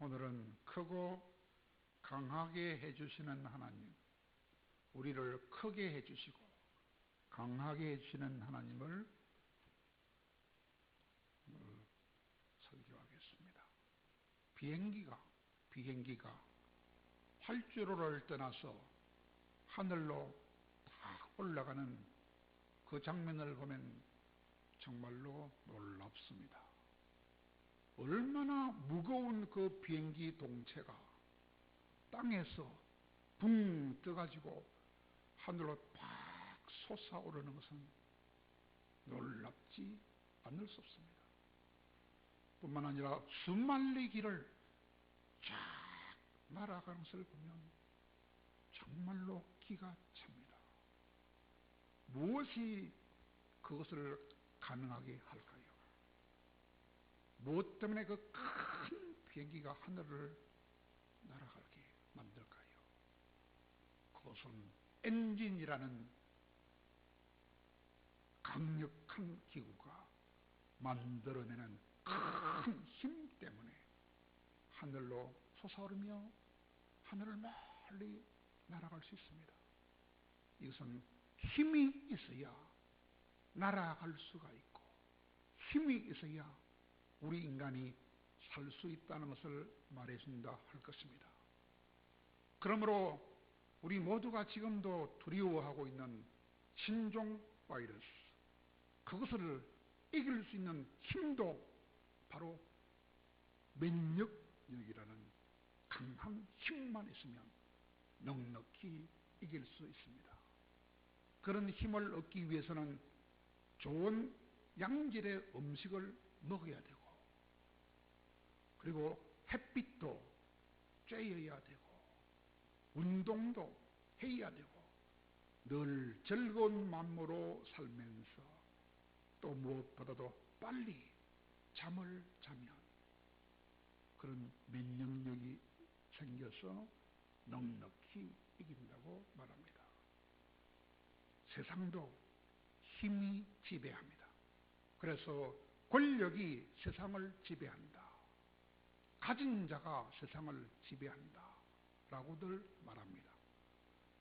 오늘은 크고 강하게 해주시는 하나님, 우리를 크게 해주시고 강하게 해주시는 하나님을 설교하겠습니다. 비행기가 활주로를 떠나서 하늘로 딱 올라가는 그 장면을 보면 정말로 놀랍습니다. 얼마나 무거운 그 비행기 동체가 땅에서 붕 떠가지고 하늘로 팍 솟아오르는 것은 놀랍지 않을 수 없습니다. 뿐만 아니라 수만리 길을 쫙 날아가는 것을 보면 정말로 기가 찹니다. 무엇이 그것을 가능하게 할까요? 무엇 때문에 그 큰 비행기가 하늘을 날아가게 만들까요? 그것은 엔진이라는 강력한 기구가 만들어내는 큰 힘 때문에 하늘로 솟아오르며 하늘을 멀리 날아갈 수 있습니다. 이것은 힘이 있어야 날아갈 수가 있고 힘이 있어야 우리 인간이 살 수 있다는 것을 말해준다 할 것입니다. 그러므로 우리 모두가 지금도 두려워하고 있는 신종 바이러스, 그것을 이길 수 있는 힘도 바로 면역력이라는 강한 힘만 있으면 넉넉히 이길 수 있습니다. 그런 힘을 얻기 위해서는 좋은 양질의 음식을 먹어야 되고, 그리고 햇빛도 쬐어야 되고, 운동도 해야 되고, 늘 즐거운 마음으로 살면서 또 무엇보다도 빨리 잠을 자면 그런 면역력이 생겨서 넉넉히 이긴다고 말합니다. 세상도 힘이 지배합니다. 그래서 권력이 세상을 지배한다, 가진 자가 세상을 지배한다 라고들 말합니다.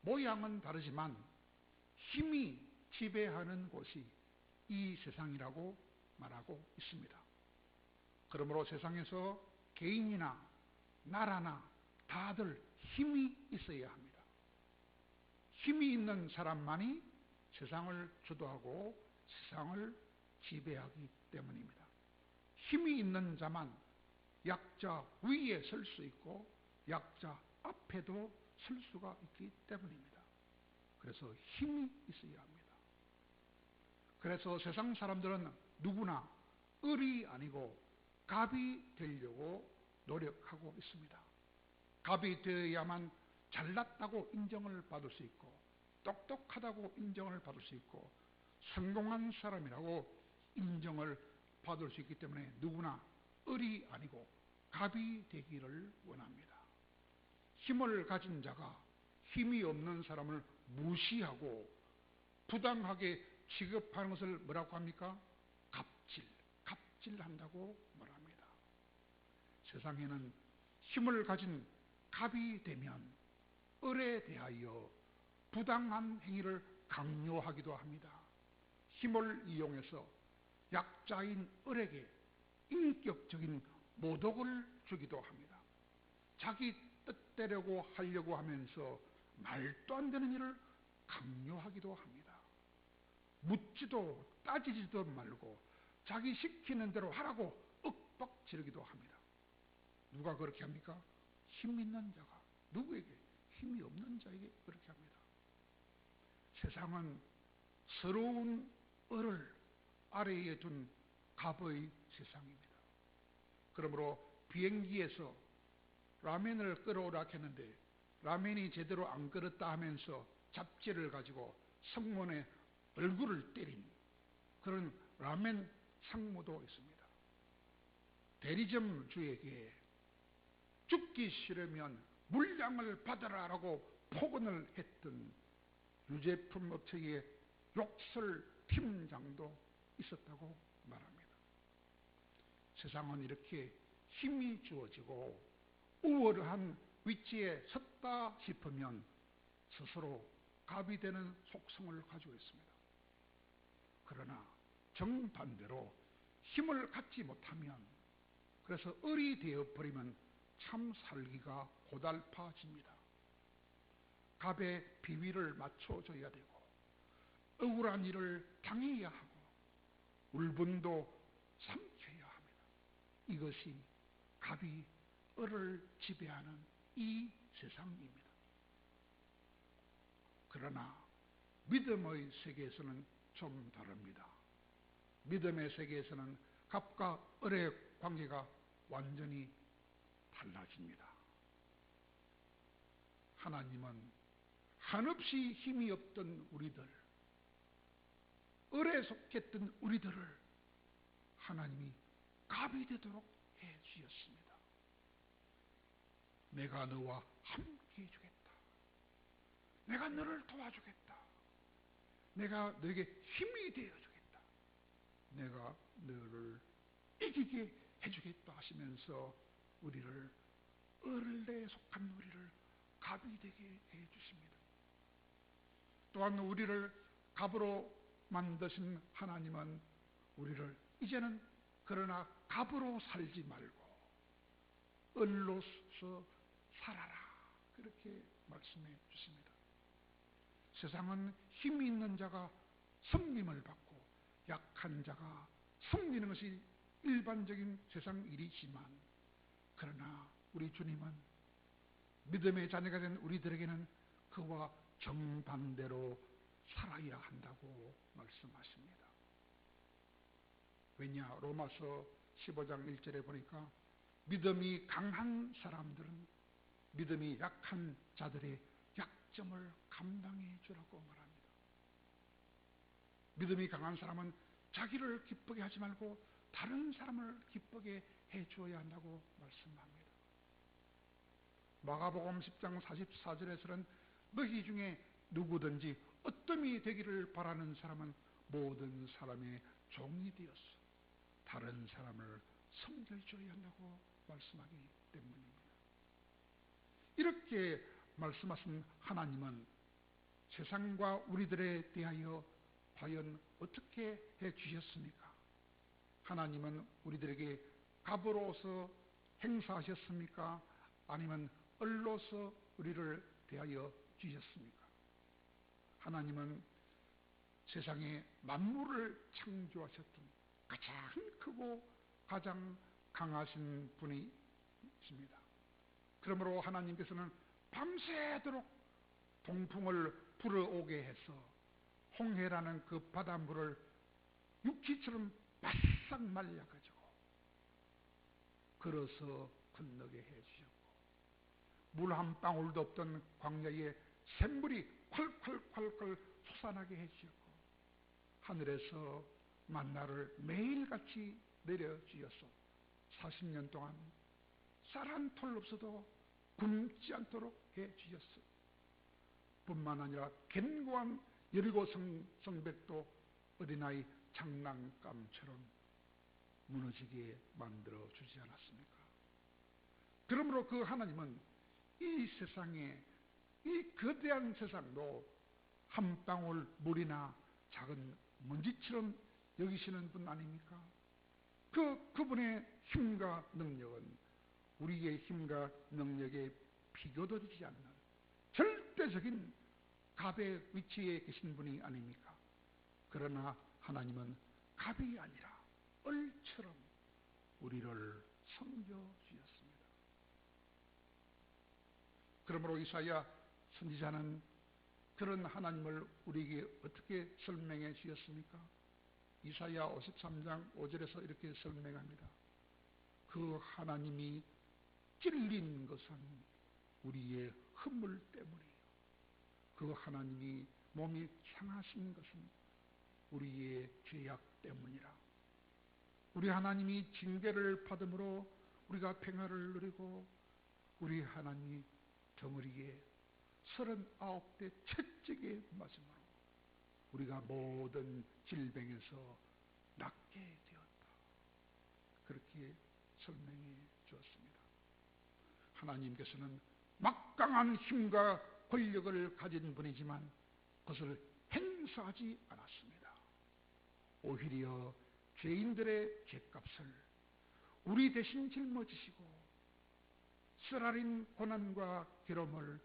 모양은 다르지만 힘이 지배하는 곳이 이 세상이라고 말하고 있습니다. 그러므로 세상에서 개인이나 나라나 다들 힘이 있어야 합니다. 힘이 있는 사람만이 세상을 주도하고 세상을 지배하기 때문입니다. 힘이 있는 자만 약자 위에 설 수 있고 약자 앞에도 설 수가 있기 때문입니다. 그래서 힘이 있어야 합니다. 그래서 세상 사람들은 누구나 을이 아니고 갑이 되려고 노력하고 있습니다. 갑이 되어야만 잘났다고 인정을 받을 수 있고 똑똑하다고 인정을 받을 수 있고 성공한 사람이라고 인정을 받을 수 있기 때문에 누구나 을이 아니고 갑이 되기를 원합니다. 힘을 가진 자가 힘이 없는 사람을 무시하고 부당하게 취급하는 것을 뭐라고 합니까? 갑질한다고 말합니다. 세상에는 힘을 가진 갑이 되면 을에 대하여 부당한 행위를 강요하기도 합니다. 힘을 이용해서 약자인 을에게 인격적인 모독을 주기도 합니다. 자기 뜻대로 하려고 하면서 말도 안 되는 일을 강요하기도 합니다. 묻지도 따지지도 말고 자기 시키는 대로 하라고 윽박 지르기도 합니다. 누가 그렇게 합니까? 힘 있는 자가 누구에게? 힘이 없는 자에게 그렇게 합니다. 세상은 서러운 을을 아래에 둔 갑의 세상입니다. 그러므로 비행기에서 라면을 끓여오라 했는데 라면이 제대로 안 끓었다 하면서 잡지를 가지고 성문에 얼굴을 때린 그런 라면 상무도 있습니다. 대리점 주에게 죽기 싫으면 물량을 받아라라고 폭언을 했던 유제품 업체의 욕설 팀장도 있었다고 말합니다. 세상은 이렇게 힘이 주어지고 우월한 위치에 섰다 싶으면 스스로 갑이 되는 속성을 가지고 있습니다. 그러나 정반대로 힘을 갖지 못하면, 그래서 을이 되어버리면 참 살기가 고달파집니다. 갑의 비위를 맞춰줘야 되고 억울한 일을 당해야 하고 울분도 삼켜야 합니다. 이것이 갑이 을을 지배하는 이 세상입니다. 그러나 믿음의 세계에서는 좀 다릅니다. 믿음의 세계에서는 갑과 을의 관계가 완전히 달라집니다. 하나님은 한없이 힘이 없던 우리들, 을에 속했던 우리들을 하나님이 갑이 되도록 해 주셨습니다. 내가 너와 함께 해주겠다. 내가 너를 도와주겠다. 내가 너에게 힘이 되어주겠다. 내가 너를 이기게 해주겠다 하시면서 우리를, 을에 속한 우리를 갑이 되게 해주십니다. 또한 우리를 갑으로 만드신 하나님은 우리를 이제는 그러나 갑으로 살지 말고 을로서 살아라, 그렇게 말씀해 주십니다. 세상은 힘이 있는 자가 승림을 받고 약한 자가 승리는 것이 일반적인 세상 일이지만, 그러나 우리 주님은 믿음의 자녀가 된 우리들에게는 그와 정반대로 살아야 한다고 말씀하십니다. 왜냐, 로마서 15장 1절에 보니까 믿음이 강한 사람들은 믿음이 약한 자들의 약점을 감당해 주라고 말합니다. 믿음이 강한 사람은 자기를 기쁘게 하지 말고 다른 사람을 기쁘게 해 주어야 한다고 말씀합니다. 마가복음 10장 44절에서는 너희 중에 누구든지 어떠함이 되기를 바라는 사람은 모든 사람의 종이 되었어 다른 사람을 섬겨줘야 한다고 말씀하기 때문입니다. 이렇게 말씀하신 하나님은 세상과 우리들에 대하여 과연 어떻게 해 주셨습니까? 하나님은 우리들에게 갑으로서 행사하셨습니까? 아니면 을로서 우리를 대하여 주셨습니까? 하나님은 세상에 만물을 창조하셨던 가장 크고 가장 강하신 분이십니다. 그러므로 하나님께서는 밤새도록 동풍을 불어오게 해서 홍해라는 그 바닷물을 육지처럼 바싹 말려가지고 걸어서 건너게 해주셨고, 물 한 방울도 없던 광야에 샘물이 콸콸콸콸 솟아나게 해주셨고, 하늘에서 만나를 매일같이 내려주셔서 40년 동안 쌀 한 톨 없어도 굶지 않도록 해주셨어요. 뿐만 아니라 견고한 여리고 성벽도 어린아이 장난감처럼 무너지게 만들어 주지 않았습니까? 그러므로 그 하나님은 이 세상에, 이 거대한 세상도 한 방울 물이나 작은 먼지처럼 여기시는 분 아닙니까? 그분의 힘과 능력은 우리의 힘과 능력에 비교도 되지 않는 절대적인 갑의 위치에 계신 분이 아닙니까? 그러나 하나님은 갑이 아니라 을처럼 우리를 섬겨주셨습니다. 그러므로 이사야 선지자는 그런 하나님을 우리에게 어떻게 설명해 주셨습니까? 이사야 53장 5절에서 이렇게 설명합니다. 그 하나님이 찔린 것은 우리의 허물 때문이에요. 그 하나님이 몸이 상하신 것은 우리의 죄악 때문이라. 우리 하나님이 징계를 받음으로 우리가 평화를 누리고, 우리 하나님이 덩어리에 39대 채찍에 맞음으로 우리가 모든 질병에서 낫게 되었다. 그렇게 설명해 주었습니다. 하나님께서는 막강한 힘과 권력을 가진 분이지만 그것을 행사하지 않았습니다. 오히려 죄인들의 죄값을 우리 대신 짊어지시고 쓰라린 고난과 괴로움을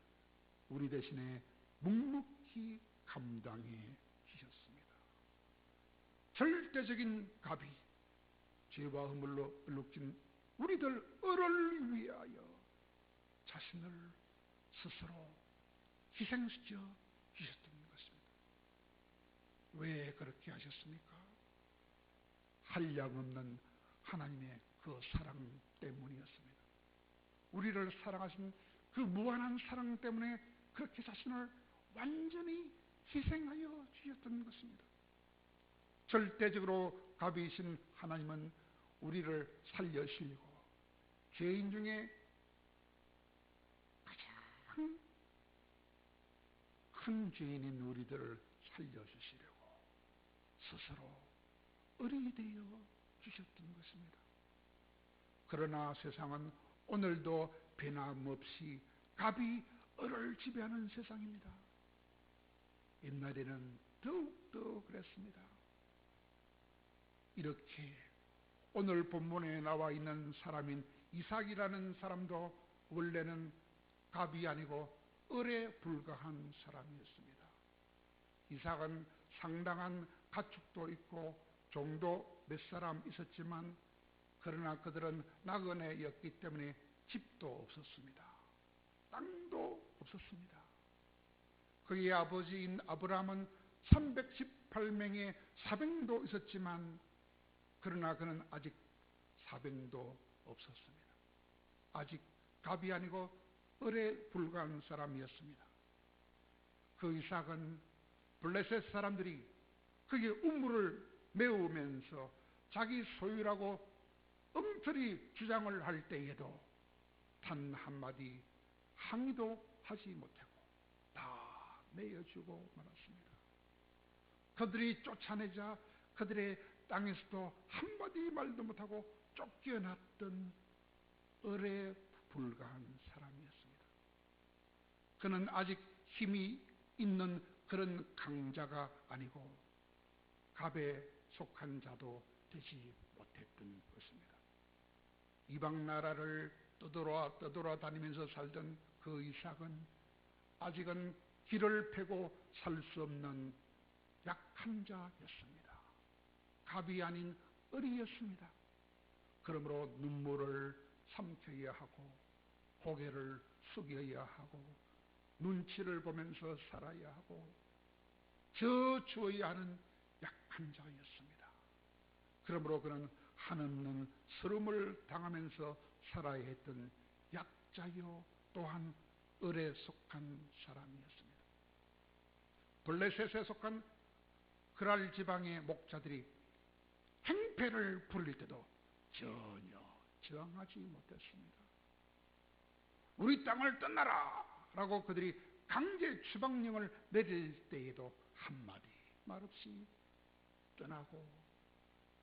우리 대신에 묵묵히 감당해 주셨습니다. 절대적인 갑이 죄와 허물로 얼룩진 우리들을 위하여 자신을 스스로 희생시켜 주셨던 것입니다. 왜 그렇게 하셨습니까? 한량없는 하나님의 그 사랑 때문이었습니다. 우리를 사랑하신 그 무한한 사랑 때문에 그렇게 자신을 완전히 희생하여 주셨던 것입니다. 절대적으로 갑이신 하나님은 우리를 살려주시고 죄인 중에 가장 큰 죄인인 우리들을 살려주시려고 스스로 을이 되어 주셨던 것입니다. 그러나 세상은 오늘도 변함없이 갑이 을을 지배하는 세상입니다. 옛날에는 더욱더 그랬습니다. 이렇게 오늘 본문에 나와 있는 사람인 이삭이라는 사람도 원래는 갑이 아니고 을에 불과한 사람이었습니다. 이삭은 상당한 가축도 있고 종도 몇 사람 있었지만 그러나 그들은 나그네였기 때문에 집도 없었습니다. 땅도 없었습니다. 그의 아버지인 아브라함은 318명의 사병도 있었지만 그러나 그는 아직 사병도 없었습니다. 아직 갑이 아니고 을에 불과한 사람이었습니다. 그 이삭은 블레셋 사람들이 그의 우물을 메우면서 자기 소유라고 엉터리 주장을 할 때에도 단 한마디 항의도 하지 못하고 다 내어주고 말았습니다. 그들이 쫓아내자 그들의 땅에서도 한마디 말도 못하고 쫓겨났던 을에 불과한 사람이었습니다. 그는 아직 힘이 있는 그런 강자가 아니고 갑에 속한 자도 되지 못했던 것입니다. 이방 나라를 떠돌아다니면서 살던 그 이삭은 아직은 길을 패고 살 수 없는 약한 자였습니다. 갑이 아닌 을이었습니다. 그러므로 눈물을 삼켜야 하고 고개를 숙여야 하고 눈치를 보면서 살아야 하고 져주어야 하는 약한 자였습니다. 그러므로 그는 한없는 서름을 당하면서 살아야 했던 약자요 또한 을에 속한 사람이었습니다. 블레셋에 속한 그랄 지방의 목자들이 행패를 부릴 때도 전혀 저항하지 못했습니다. 우리 땅을 떠나라 라고 그들이 강제 추방령을 내릴 때에도 한마디 말없이 떠나고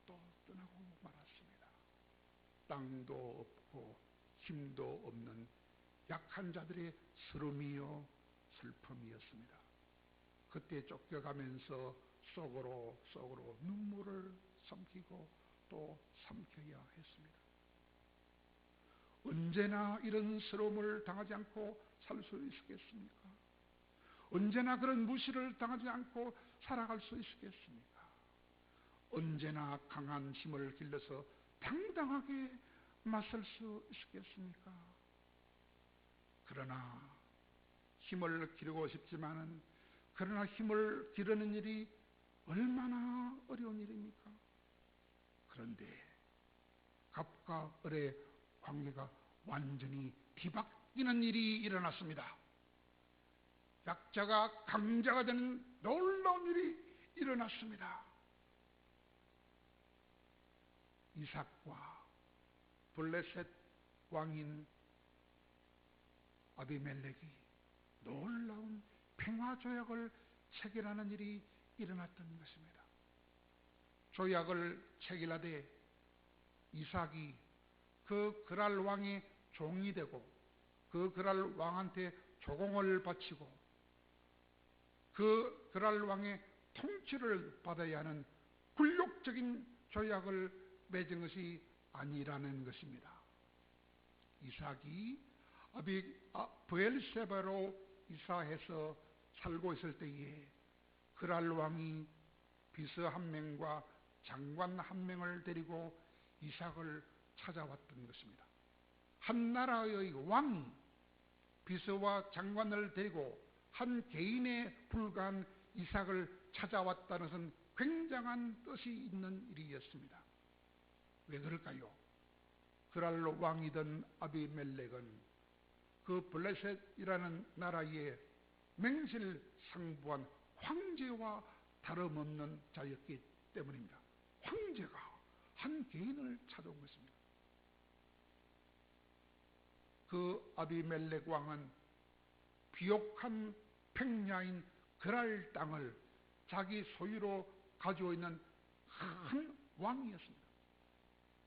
또 떠나고 말았습니다. 땅도 없고 힘도 없는 약한 자들의 스름이요 슬픔이었습니다. 그때 쫓겨가면서 속으로 눈물을 삼키고 또 삼켜야 했습니다. 언제나 이런 스러움을 당하지 않고 살 수 있겠습니까? 언제나 그런 무시를 당하지 않고 살아갈 수 있겠습니까? 언제나 강한 힘을 길러서 당당하게 맞설 수 있겠습니까? 그러나 힘을 기르고 싶지만은 그러나 힘을 기르는 일이 얼마나 어려운 일입니까? 그런데 갑과 을의 관계가 완전히 뒤바뀌는 일이 일어났습니다. 약자가 강자가 되는 놀라운 일이 일어났습니다. 이삭과 블레셋 왕인 아비멜렉이 놀라운 평화조약을 체결하는 일이 일어났던 것입니다. 조약을 체결하되 이삭이 그 그랄 왕의 종이 되고 그 그랄 왕한테 조공을 바치고 그 그랄 왕의 통치를 받아야 하는 굴욕적인 조약을 맺은 것이 아니라는 것입니다. 이삭이 브엘세바로 이사해서 살고 있을 때에 그랄 왕이 비서 한 명과 장관 한 명을 데리고 이삭을 찾아왔던 것입니다. 한 나라의 왕이 비서와 장관을 데리고 한 개인에 불과한 이삭을 찾아왔다는 것은 굉장한 뜻이 있는 일이었습니다. 왜 그럴까요? 그랄 왕이던 아비멜렉은 그 블레셋이라는 나라에 맹실상부한 황제와 다름없는 자였기 때문입니다. 황제가 한 개인을 찾아온 것입니다. 그 아비멜렉 왕은 비옥한 평야인 그랄 땅을 자기 소유로 가지고 있는 큰 왕이었습니다.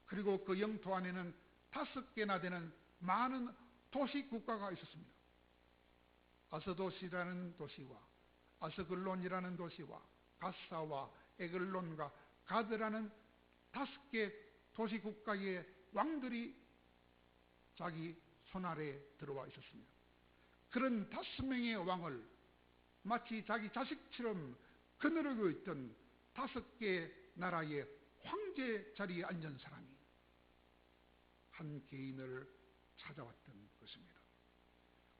그리고 그 영토 안에는 5개나 되는 많은 도시 국가가 있었습니다. 아스도시라는 도시와 아스글론이라는 도시와 가사와 에글론과 가드라는 5개 도시 국가의 왕들이 자기 손아래에 들어와 있었습니다. 그런 5명의 왕을 마치 자기 자식처럼 거느리고 있던 5개 나라의 황제 자리에 앉은 사람이 한 개인을 찾아왔던 것입니다.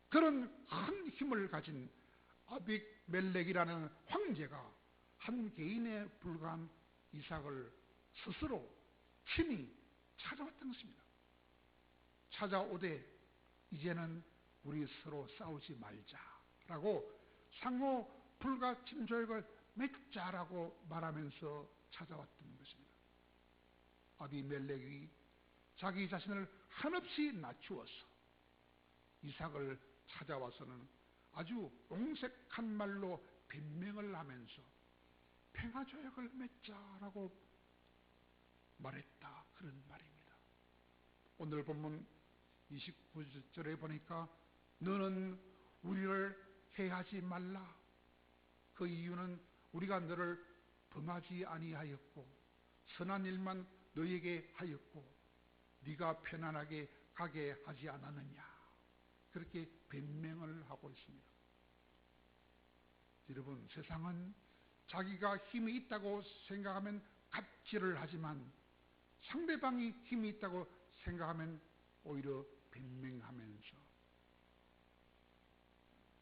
그런 큰 힘을 가진 아비멜렉이라는 황제가 한 개인에 불과한 이삭을 스스로 친히 찾아왔던 것입니다. 찾아오되 이제는 우리 서로 싸우지 말자라고 상호 불가침 조약을 맺자라고 말하면서 찾아왔던 것입니다. 아비멜렉이 자기 자신을 한없이 낮추어서 이삭을 찾아와서는 아주 옹색한 말로 변명을 하면서 평화조약을 맺자라고 말했다, 그런 말입니다. 오늘 본문 29절에 보니까 너는 우리를 해하지 말라. 그 이유는 우리가 너를 범하지 아니하였고 선한 일만 너에게 하였고 네가 편안하게 가게 하지 않았느냐, 그렇게 변명을 하고 있습니다. 여러분, 세상은 자기가 힘이 있다고 생각하면 갑질을 하지만 상대방이 힘이 있다고 생각하면 오히려 변명하면서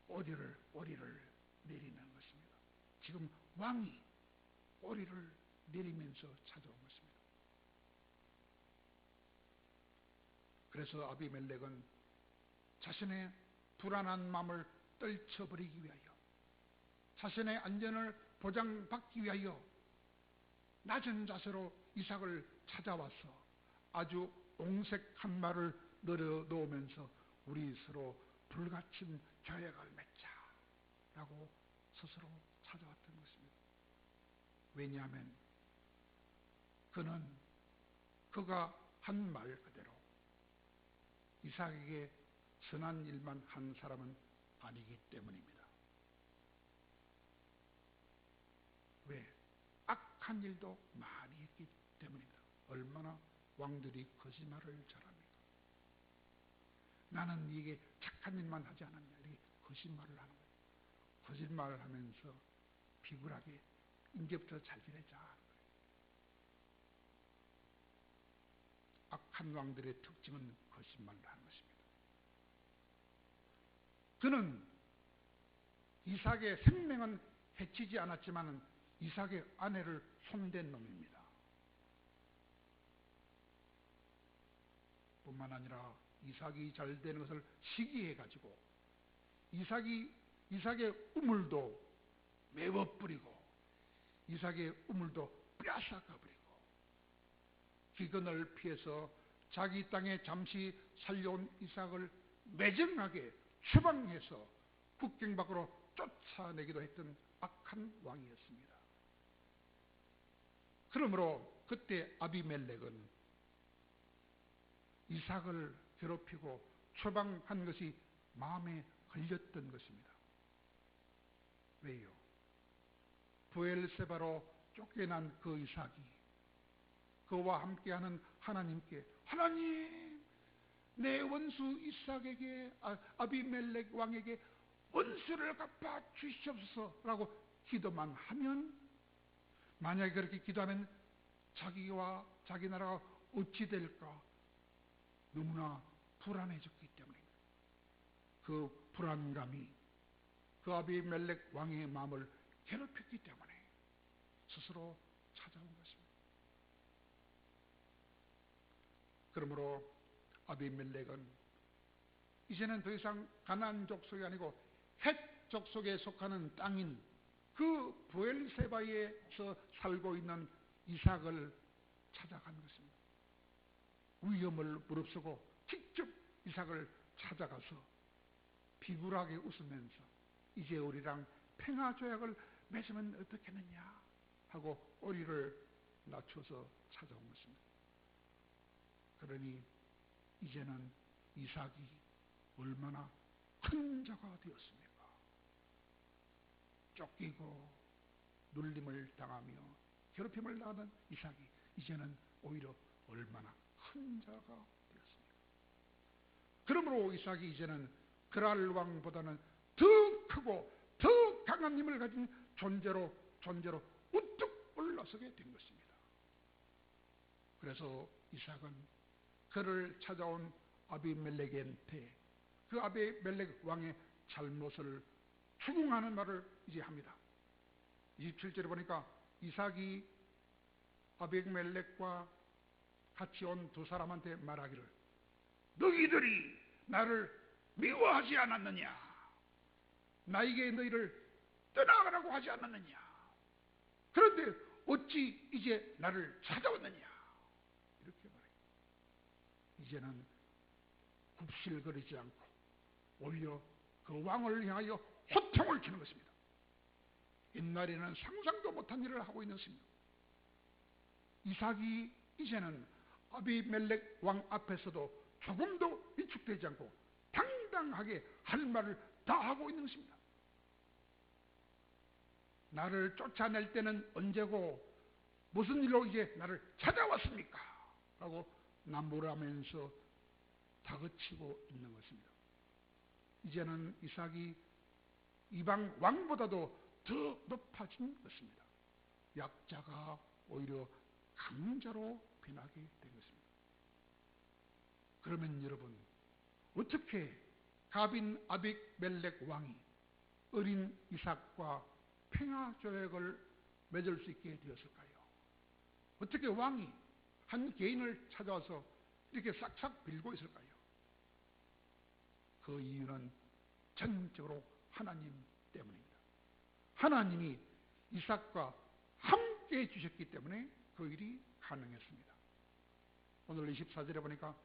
오리를 내리는 것입니다. 지금 왕이 오리를 내리면서 찾아온 것입니다. 그래서 아비멜렉은 자신의 불안한 마음을 떨쳐버리기 위하여, 자신의 안전을 보장받기 위하여 낮은 자세로 이삭을 찾아와서 아주 옹색한 말을 내려놓으면서 우리 서로 불가침 조약을 맺자라고 스스로 찾아왔던 것입니다. 왜냐하면 그가 한 말 그대로 이삭에게 선한 일만 한 사람은 아니기 때문입니다. 왜? 악한 일도 많이 했기 때문입니다. 얼마나 왕들이 거짓말을 잘합니까? 나는 이게 착한 일만 하지 않았냐, 이렇게 거짓말을 하는 거예요. 거짓말을 하면서 비굴하게 이제부터 잘 지내자 하는 거예요. 악한 왕들의 특징은 거짓말을 하는 것입니다. 그는 이삭의 생명은 해치지 않았지만 이삭의 아내를 손댄 놈입니다. 뿐만 아니라 이삭이 잘 되는 것을 시기해가지고 이삭의 우물도 메워버리고 이삭의 우물도 빼앗아가버리고 기근을 피해서 자기 땅에 잠시 살려온 이삭을 매정하게 추방해서 국경 밖으로 쫓아내기도 했던 악한 왕이었습니다. 그러므로 그때 아비멜렉은 이삭을 괴롭히고 처방한 것이 마음에 걸렸던 것입니다. 왜요? 브엘세바로 쫓겨난 그 이삭이 그와 함께하는 하나님께, 하나님, 내 원수 이삭에게, 아비멜렉 왕에게 원수를 갚아 주시옵소서라고 기도만 하면, 만약에 그렇게 기도하면 자기와 자기 나라가 어찌 될까 너무나 불안해졌기 때문입니다. 그 불안감이 그 아비멜렉 왕의 마음을 괴롭혔기 때문에 스스로 찾아온 것입니다. 그러므로 아비멜렉은 이제는 더 이상 가나안 족속이 아니고 헷 족속에 속하는 땅인 그 브엘세바에서 살고 있는 이삭을 찾아간 것입니다. 위험을 무릅쓰고 직접 이삭을 찾아가서 비굴하게 웃으면서 이제 우리랑 평화조약을 맺으면 어떻겠느냐 하고 꼬리를 낮춰서 찾아온 것입니다. 그러니 이제는 이삭이 얼마나 큰 자가 되었습니까? 쫓기고 눌림을 당하며 괴롭힘을 당하던 이삭이 이제는 오히려 얼마나 큰 자가 되었습니까? 그러므로 이삭이 이제는 그랄 왕보다는 더 크고 더 강한 힘을 가진 존재로 우뚝 올라서게 된 것입니다. 그래서 이삭은 그를 찾아온 아비멜렉한테 그 아비멜렉 왕의 잘못을 추궁하는 말을 이제 합니다. 27절에 보니까 이삭이 아비멜렉과 같이 온 두 사람한테 말하기를, 너희들이 나를 미워하지 않았느냐? 나에게 너희를 떠나가라고 하지 않았느냐? 그런데 어찌 이제 나를 찾아왔느냐? 이렇게 말해요. 이제는 굽실거리지 않고 오히려 그 왕을 향하여 호통을 치는 것입니다. 옛날에는 상상도 못한 일을 하고 있는 것입니다. 이삭이 이제는 아비멜렉 왕 앞에서도 조금도 위축되지 않고 당당하게 할 말을 다 하고 있는 것입니다. 나를 쫓아낼 때는 언제고 무슨 일로 이제 나를 찾아왔습니까? 라고 남부라면서 다그치고 있는 것입니다. 이제는 이삭이 이방 왕보다도 더 높아진 것입니다. 약자가 오히려 강자로 변하게 된 것입니다. 그러면 여러분, 어떻게 가빈 아비멜렉 왕이 어린 이삭과 평화조약을 맺을 수 있게 되었을까요? 어떻게 왕이 한 개인을 찾아와서 이렇게 싹싹 빌고 있을까요? 그 이유는 전적으로 하나님 때문입니다. 하나님이 이삭과 함께 해주셨기 때문에 그 일이 가능했습니다. 오늘 24절에 보니까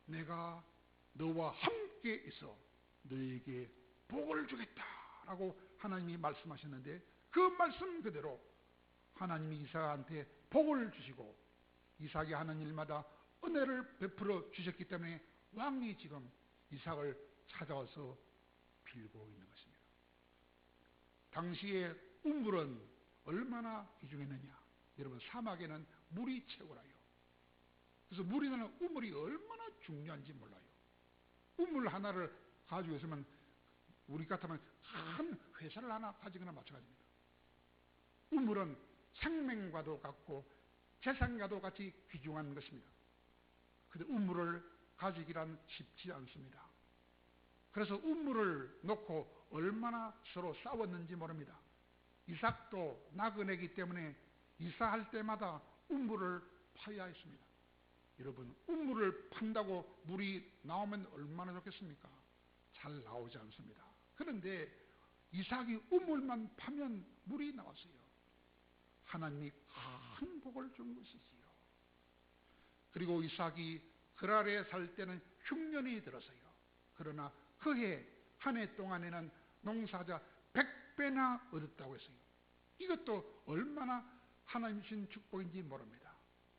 내가 너와 함께 있어 너에게 복을 주겠다라고 하나님이 말씀하셨는데, 그 말씀 그대로 하나님이 이삭한테 복을 주시고 이삭이 하는 일마다 은혜를 베풀어 주셨기 때문에 왕이 지금 이삭을 찾아와서 빌고 있는 것입니다. 당시에 우물은 얼마나 귀중했느냐? 여러분, 사막에는 물이 최고라요. 그래서 물이 나는 우물이 얼마나 중요한지 몰라요. 우물 하나를 가지고 있으면 우리 같으면 큰 회사를 하나 가지거나 마찬가지입니다. 우물은 생명과도 같고 재산과도 같이 귀중한 것입니다. 그런데 우물을 가지기란 쉽지 않습니다. 그래서 우물을 놓고 얼마나 서로 싸웠는지 모릅니다. 이삭도 나그네이기 때문에 이사할 때마다 우물을 파야 했습니다. 여러분, 우물을 판다고 물이 나오면 얼마나 좋겠습니까? 잘 나오지 않습니다. 그런데 이삭이 우물만 파면 물이 나왔어요. 하나님이 큰 복을 준 것이지요. 그리고 이삭이 그랄에 살 때는 흉년이 들어서요. 그러나 그해 한 해 동안에는 농사자 100배나 얻었다고 했어요. 이것도 얼마나 하나님 주신 축복인지 모릅니다.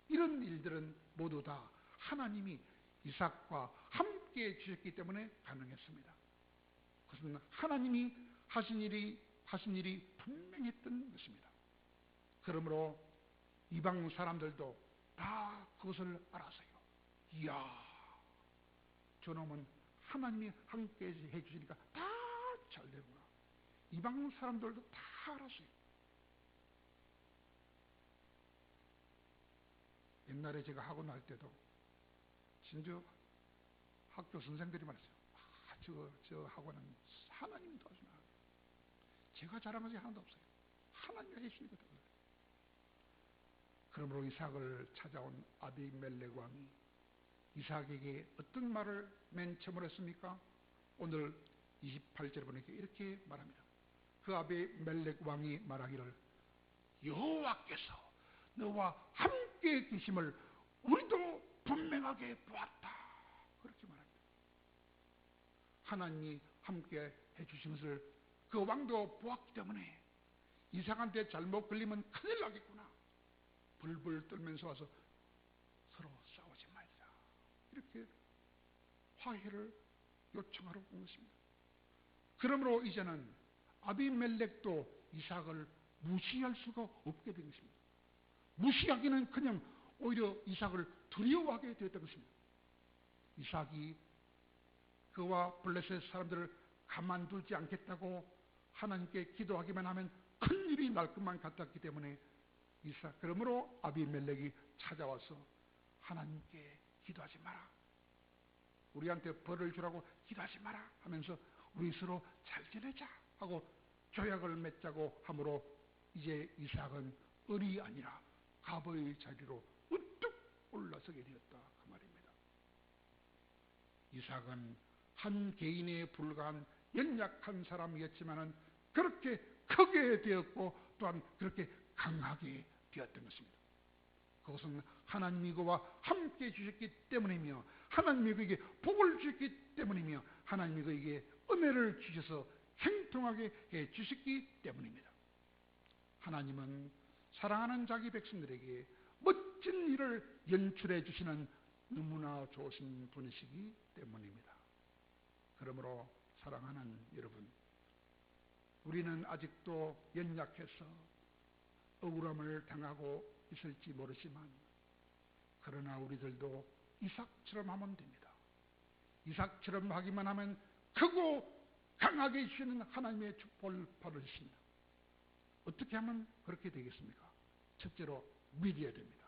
이런 일들은 모두 다 하나님이 이삭과 함께 함께 주셨기 때문에 가능했습니다. 그것은 하나님이 하신 일이 분명했던 것입니다. 그러므로 이방 사람들도 다 그것을 알았어요. 이야, 저놈은 하나님이 함께 해주시니까 다 잘 되구나. 이방 사람들도 다 알았어요. 옛날에 제가 학원 할 때도 진짜 학교 선생들이 말했어요. 저 학원은 하나님 도와주나. 제가 잘한 것이 하나도 없어요. 하나님이 해주시니까. 그러므로 이삭을 찾아온 아비멜렉 왕이 이삭에게 어떤 말을 맨 처음으로 했습니까? 오늘 28절에 보니까 이렇게 말합니다. 그 아비멜렉 왕이 말하기를 여호와께서 너와 함께 계심을 우리도 분명하게 보았다. 그렇게 말합니다. 하나님이 함께 해주신 것을 그 왕도 보았기 때문에 이삭한테 잘못 걸리면 큰일 나겠구나. 불불 떨면서 와서 서로 싸우지 말자. 이렇게 화해를 요청하러 온 것입니다. 그러므로 이제는 아비멜렉도 이삭을 무시할 수가 없게 된 것입니다. 무시하기는 그냥 오히려 이삭을 두려워하게 되었던 것입니다. 이삭이 그와 블레셋 사람들을 가만두지 않겠다고 하나님께 기도하기만 하면 큰일이 날 것만 같았기 때문에 그러므로 아비멜렉이 찾아와서 하나님께 기도하지 마라. 우리한테 벌을 주라고 기도하지 마라 하면서 우리 서로 잘 지내자 하고 조약을 맺자고 함으로 이제 이삭은 을이 아니라 갑의 자리로 우뚝 올라서게 되었다. 그 말입니다. 이삭은 한 개인에 불과한 연약한 사람이었지만은 그렇게 크게 되었고 또한 그렇게 강하게 되었던 것입니다. 그것은 하나님이 그와 함께 주셨기 때문이며 하나님이 그에게 복을 주셨기 때문이며 하나님이 그에게 은혜를 주셔서 형통하게 해 주셨기 때문입니다. 하나님은 사랑하는 자기 백성들에게 멋진 일을 연출해 주시는 너무나 좋으신 분이시기 때문입니다. 그러므로 사랑하는 여러분, 우리는 아직도 연약해서 억울함을 당하고 있을지 모르지만 그러나 우리들도 이삭처럼 하면 됩니다. 이삭처럼 하기만 하면 크고 강하게 주시는 하나님의 축복을 받을 수 있습니다. 어떻게 하면 그렇게 되겠습니까? 첫째로 믿어야 됩니다.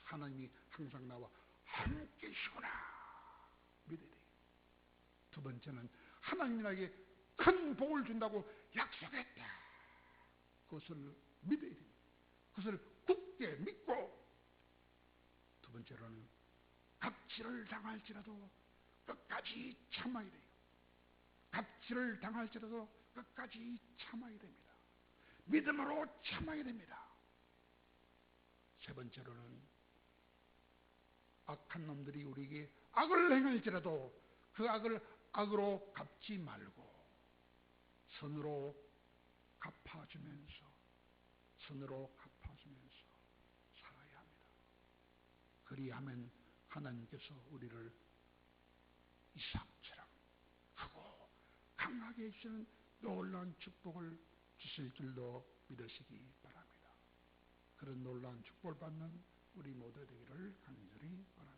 하나님이 항상 나와 함께 계시구나 믿어야 돼요. 두 번째는 하나님이 나에게 큰 복을 준다고 약속했다. 그것을 믿어야 됩니다. 그것을 굳게 믿고, 두 번째로는 갑질을 당할지라도 끝까지 참아야 돼요. 갑질을 당할지라도 끝까지 참아야 됩니다. 믿음으로 참아야 됩니다. 세 번째로는 악한 놈들이 우리에게 악을 행할지라도 그 악을 악으로 갚지 말고 선으로 갚아주면서 살아야 합니다. 그리하면 하나님께서 우리를 이삭처럼 크고 강하게 해주시는 놀라운 축복을 주실 줄로 믿으시기 바랍니다. 그런 놀라운 축복을 받는 우리 모두 되기를 간절히 바랍니다.